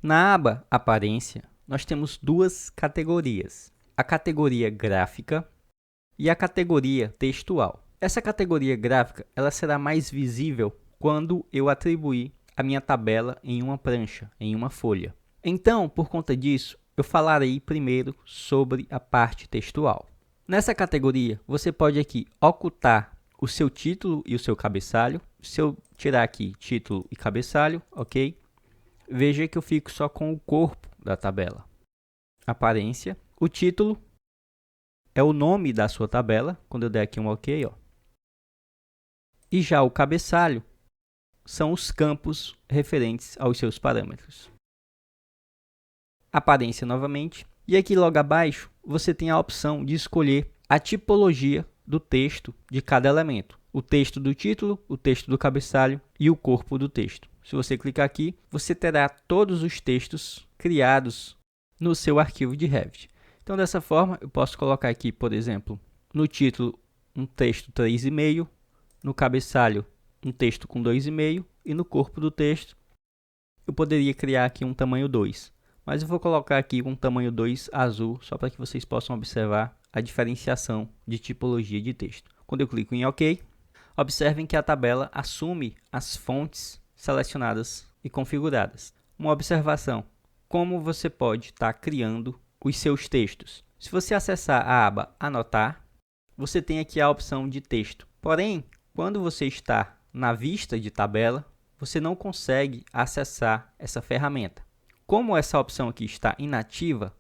Na aba Aparência, nós temos duas categorias, a categoria Gráfica e a categoria Textual. Essa categoria gráfica ela será mais visível quando eu atribuir a minha tabela em uma prancha, em uma folha. Então, por conta disso, eu falarei primeiro sobre a parte textual. Nessa categoria, você pode aqui ocultar o seu título e o seu cabeçalho. Se eu tirar aqui título e cabeçalho, ok? Veja que eu fico só com o corpo da tabela. Aparência. O título é o nome da sua tabela. Quando eu der aqui um ok, ó. E já o cabeçalho são os campos referentes aos seus parâmetros. Aparência novamente. E aqui logo abaixo, você tem a opção de escolher a tipologia do texto de cada elemento. O texto do título, o texto do cabeçalho e o corpo do texto. Se você clicar aqui, você terá todos os textos criados no seu arquivo de Revit. Então, dessa forma, eu posso colocar aqui, por exemplo, no título, um texto 3,5, no cabeçalho, um texto com 2,5 e no corpo do texto, eu poderia criar aqui um tamanho 2. Mas eu vou colocar aqui um tamanho 2 azul, só para que vocês possam observar a diferenciação de tipologia de texto. Quando eu clico em OK, observem que a tabela assume as fontes selecionadas e configuradas. Uma observação: como você pode estar criando os seus textos? Se você acessar a aba Anotar, você tem aqui a opção de texto. Porém, quando você está na vista de tabela, você não consegue acessar essa ferramenta. Como essa opção aqui está inativa,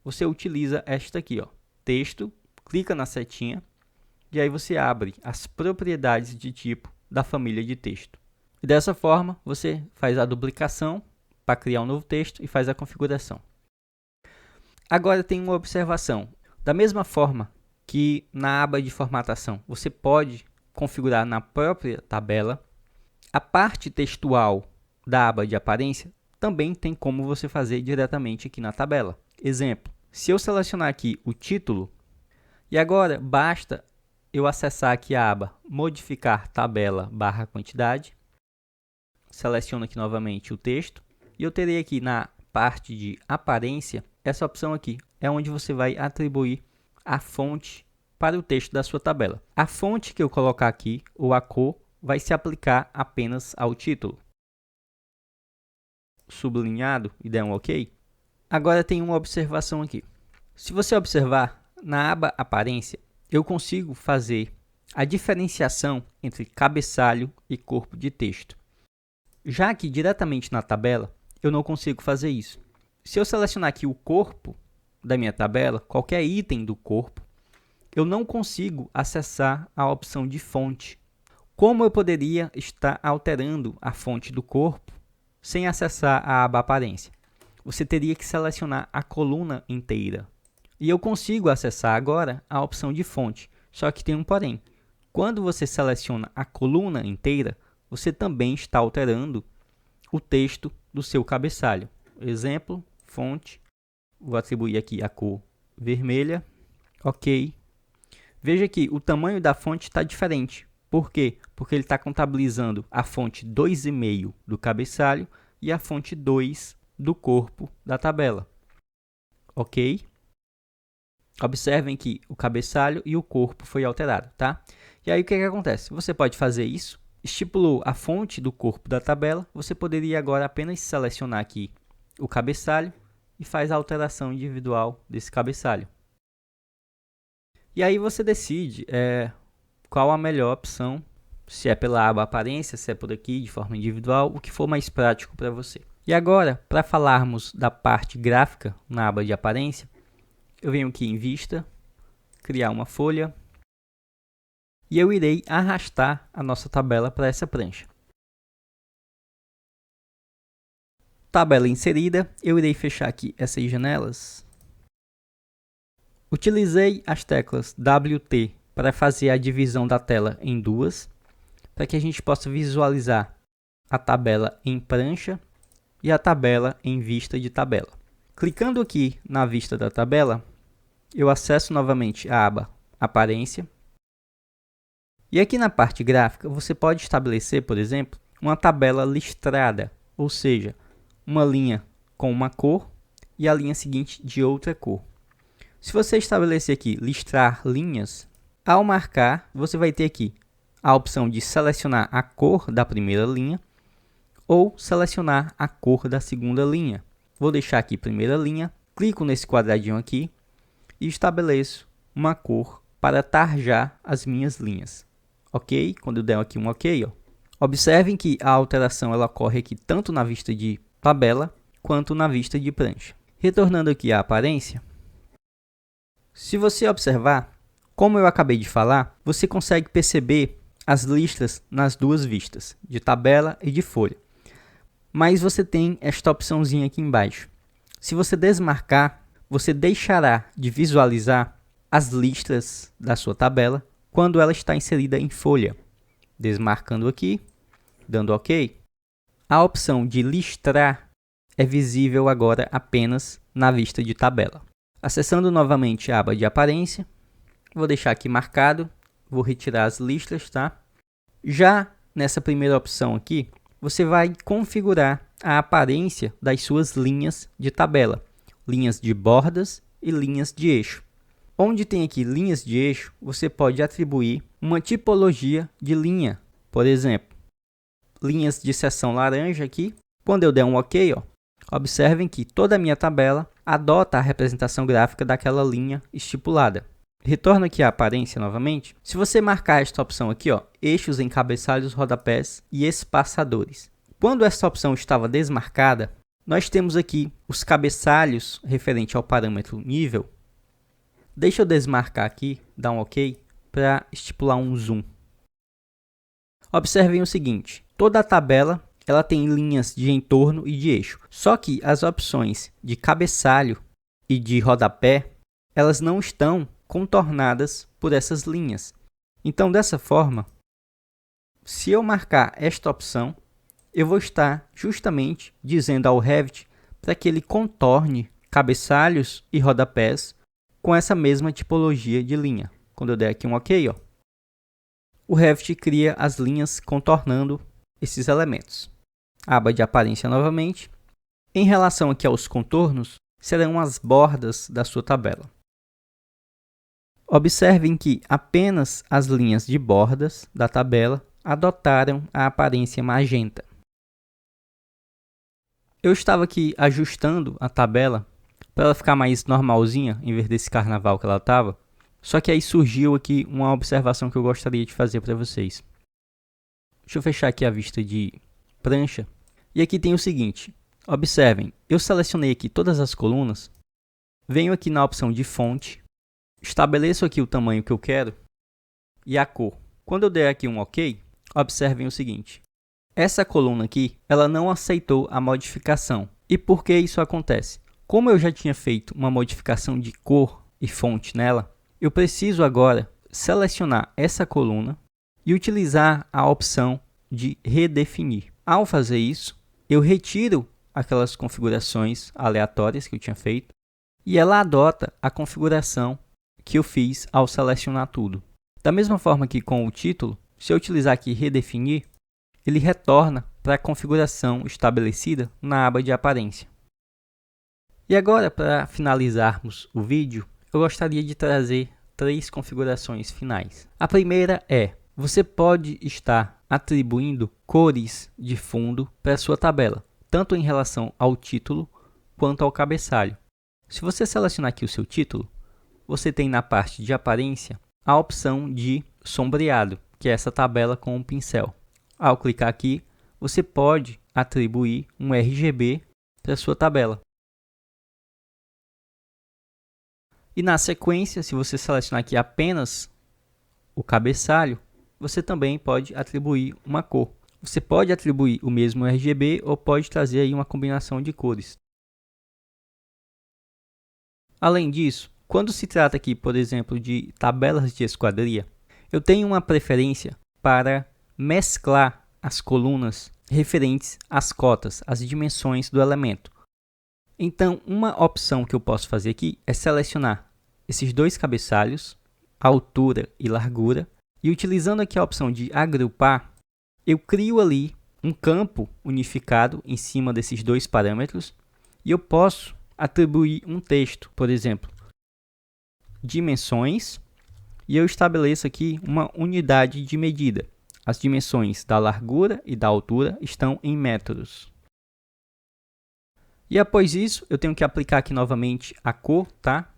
você utiliza esta aqui, ó, texto, clica na setinha e aí você abre as propriedades de tipo da família de texto. E dessa forma, você faz a duplicação para criar um novo texto e faz a configuração. Agora tem uma observação. Da mesma forma que na aba de formatação você pode configurar na própria tabela, a parte textual da aba de aparência também tem como você fazer diretamente aqui na tabela. Exemplo, se eu selecionar aqui o título, e agora basta eu acessar aqui a aba Modificar Tabela / Quantidade, seleciono aqui novamente o texto, e eu terei aqui na parte de aparência, essa opção aqui é onde você vai atribuir a fonte para o texto da sua tabela. A fonte que eu colocar aqui, ou a cor, vai se aplicar apenas ao título. Sublinhado e der um OK. Agora tem uma observação aqui. Se você observar, na aba Aparência, eu consigo fazer a diferenciação entre cabeçalho e corpo de texto. Já que diretamente na tabela, eu não consigo fazer isso. Se eu selecionar aqui o corpo da minha tabela, qualquer item do corpo, eu não consigo acessar a opção de fonte. Como eu poderia estar alterando a fonte do corpo sem acessar a aba Aparência? Você teria que selecionar a coluna inteira. E eu consigo acessar agora a opção de fonte, só que tem um porém. Quando você seleciona a coluna inteira, você também está alterando o texto do seu cabeçalho. Exemplo, fonte, vou atribuir aqui a cor vermelha, OK. Veja que o tamanho da fonte está diferente. Por quê? Porque ele está contabilizando a fonte 2,5 do cabeçalho e a fonte 2 do corpo da tabela. OK? Observem que o cabeçalho e o corpo foi alterado, tá? E aí o que acontece? Você pode fazer isso. Estipulou a fonte do corpo da tabela, você poderia agora apenas selecionar aqui o cabeçalho e faz a alteração individual desse cabeçalho. E aí você decide qual a melhor opção, se é pela aba Aparência, se é por aqui de forma individual, o que for mais prático para você. E agora, para falarmos da parte gráfica na aba de Aparência, eu venho aqui em Vista, criar uma folha, e eu irei arrastar a nossa tabela para essa prancha. Tabela inserida, eu irei fechar aqui essas janelas. Utilizei as teclas WT para fazer a divisão da tela em duas, para que a gente possa visualizar a tabela em prancha e a tabela em vista de tabela. Clicando aqui na vista da tabela, eu acesso novamente a aba Aparência. E aqui na parte gráfica, você pode estabelecer, por exemplo, uma tabela listrada, ou seja, uma linha com uma cor e a linha seguinte de outra cor. Se você estabelecer aqui listrar linhas, ao marcar, você vai ter aqui a opção de selecionar a cor da primeira linha ou selecionar a cor da segunda linha. Vou deixar aqui primeira linha, clico nesse quadradinho aqui e estabeleço uma cor para tarjar as minhas linhas. Ok? Quando eu der aqui um ok, ó. Observem que a alteração ela ocorre aqui tanto na vista de tabela quanto na vista de prancha. Retornando aqui à aparência, se você observar, como eu acabei de falar, você consegue perceber as listras nas duas vistas, de tabela e de folha. Mas você tem esta opçãozinha aqui embaixo. Se você desmarcar, você deixará de visualizar as listras da sua tabela quando ela está inserida em folha. Desmarcando aqui, dando OK. A opção de listrar é visível agora apenas na vista de tabela. Acessando novamente a aba de aparência, vou deixar aqui marcado, vou retirar as listras, tá? Já nessa primeira opção aqui, você vai configurar a aparência das suas linhas de tabela, linhas de bordas e linhas de eixo. Onde tem aqui linhas de eixo, você pode atribuir uma tipologia de linha. Por exemplo, linhas de seção laranja aqui. Quando eu der um OK, ó, observem que toda a minha tabela adota a representação gráfica daquela linha estipulada. Retorno aqui à aparência novamente. Se você marcar esta opção aqui, ó, eixos, encabeçalhos, rodapés e espaçadores. Quando essa opção estava desmarcada, nós temos aqui os cabeçalhos referente ao parâmetro nível. Deixa eu desmarcar aqui, dar um OK, para estipular um zoom. Observem o seguinte, toda a tabela ela tem linhas de entorno e de eixo. Só que as opções de cabeçalho e de rodapé, elas não estão contornadas por essas linhas. Então, dessa forma, se eu marcar esta opção, eu vou estar justamente dizendo ao Revit para que ele contorne cabeçalhos e rodapés com essa mesma tipologia de linha. Quando eu der aqui um OK, ó, o Revit cria as linhas contornando esses elementos. Aba de aparência novamente. Em relação aqui aos contornos, serão as bordas da sua tabela. Observem que apenas as linhas de bordas da tabela adotaram a aparência magenta. Eu estava aqui ajustando a tabela para ela ficar mais normalzinha, em vez desse carnaval que ela estava. Só que aí surgiu aqui uma observação que eu gostaria de fazer para vocês. Deixa eu fechar aqui a vista de prancha. E aqui tem o seguinte, observem, eu selecionei aqui todas as colunas, venho aqui na opção de fonte, estabeleço aqui o tamanho que eu quero e a cor. Quando eu der aqui um OK, observem o seguinte, essa coluna aqui, ela não aceitou a modificação. E por que isso acontece? Como eu já tinha feito uma modificação de cor e fonte nela, eu preciso agora selecionar essa coluna e utilizar a opção de redefinir. Ao fazer isso, eu retiro aquelas configurações aleatórias que eu tinha feito e ela adota a configuração que eu fiz ao selecionar tudo. Da mesma forma que com o título, se eu utilizar aqui redefinir, ele retorna para a configuração estabelecida na aba de aparência. E agora, para finalizarmos o vídeo, eu gostaria de trazer 3 configurações finais. A primeira é, você pode estar atribuindo cores de fundo para a sua tabela, tanto em relação ao título quanto ao cabeçalho. Se você selecionar aqui o seu título, você tem na parte de aparência a opção de sombreado, que é essa tabela com um pincel. Ao clicar aqui, você pode atribuir um RGB para a sua tabela. E na sequência, se você selecionar aqui apenas o cabeçalho, você também pode atribuir uma cor. Você pode atribuir o mesmo RGB ou pode trazer aí uma combinação de cores. Além disso, quando se trata aqui, por exemplo, de tabelas de esquadria, eu tenho uma preferência para mesclar as colunas referentes às cotas, às dimensões do elemento. Então, uma opção que eu posso fazer aqui é selecionar esses 2 cabeçalhos, altura e largura, e utilizando aqui a opção de agrupar, eu crio ali um campo unificado em cima desses 2 parâmetros E eu posso atribuir um texto, por exemplo, dimensões, e eu estabeleço aqui uma unidade de medida. As dimensões da largura e da altura estão em metros. E após isso, eu tenho que aplicar aqui novamente a cor, tá?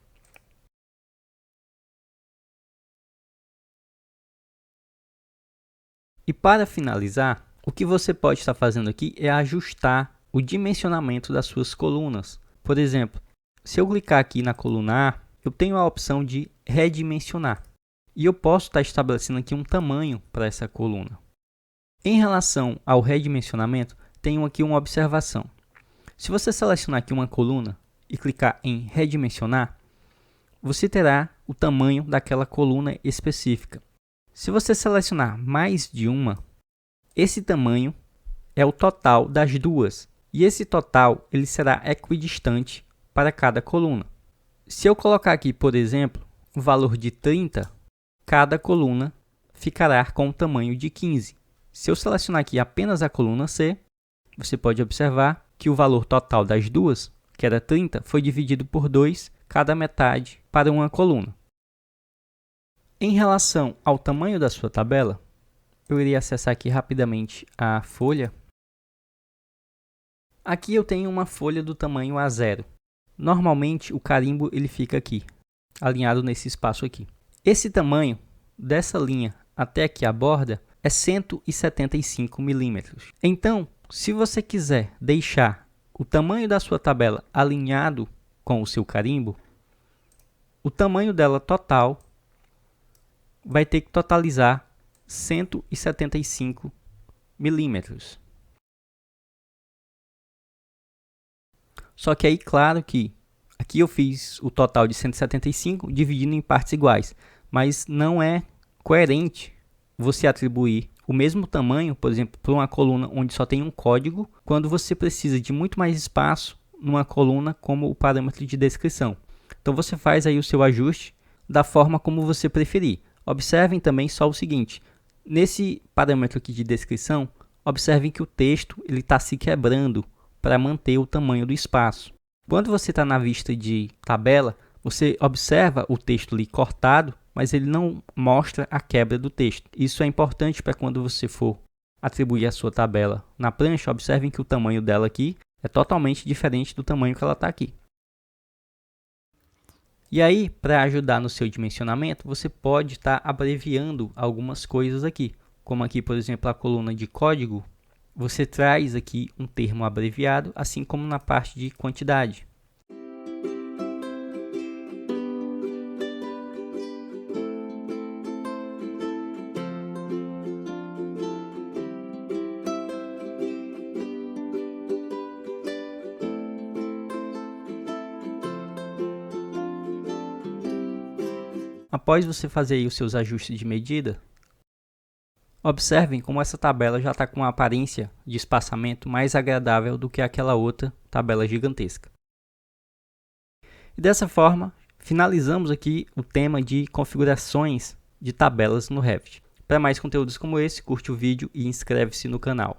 E para finalizar, o que você pode estar fazendo aqui é ajustar o dimensionamento das suas colunas. Por exemplo, se eu clicar aqui na coluna A, eu tenho a opção de redimensionar. E eu posso estar estabelecendo aqui um tamanho para essa coluna. Em relação ao redimensionamento, tenho aqui uma observação. Se você selecionar aqui uma coluna e clicar em redimensionar, você terá o tamanho daquela coluna específica. Se você selecionar mais de uma, esse tamanho é o total das duas. E esse total ele será equidistante para cada coluna. Se eu colocar aqui, por exemplo, o valor de 30, cada coluna ficará com o tamanho de 15. Se eu selecionar aqui apenas a coluna C, você pode observar que o valor total das duas, que era 30, foi dividido por 2, cada metade para uma coluna. Em relação ao tamanho da sua tabela, eu iria acessar aqui rapidamente a folha. Aqui eu tenho uma folha do tamanho A0. Normalmente o carimbo ele fica aqui, alinhado nesse espaço aqui. Esse tamanho dessa linha até aqui a borda é 175 milímetros. Então, se você quiser deixar o tamanho da sua tabela alinhado com o seu carimbo, o tamanho dela total vai ter que totalizar 175 milímetros. Só que aí, claro que aqui eu fiz o total de 175 dividindo em partes iguais, mas não é coerente você atribuir o mesmo tamanho, por exemplo, para uma coluna onde só tem um código, quando você precisa de muito mais espaço numa coluna como o parâmetro de descrição. Então você faz aí o seu ajuste da forma como você preferir. Observem também só o seguinte, nesse parâmetro aqui de descrição, observem que o texto está se quebrando para manter o tamanho do espaço. Quando você está na vista de tabela, você observa o texto ali cortado, mas ele não mostra a quebra do texto. Isso é importante para quando você for atribuir a sua tabela na prancha. Observem que o tamanho dela aqui é totalmente diferente do tamanho que ela está aqui. E aí, para ajudar no seu dimensionamento, você pode estar abreviando algumas coisas aqui. Como aqui, por exemplo, a coluna de código, você traz aqui um termo abreviado, assim como na parte de quantidade. Após você fazer aí os seus ajustes de medida, observem como essa tabela já está com uma aparência de espaçamento mais agradável do que aquela outra tabela gigantesca. E dessa forma, finalizamos aqui o tema de configurações de tabelas no Revit. Para mais conteúdos como esse, curte o vídeo e inscreve-se no canal.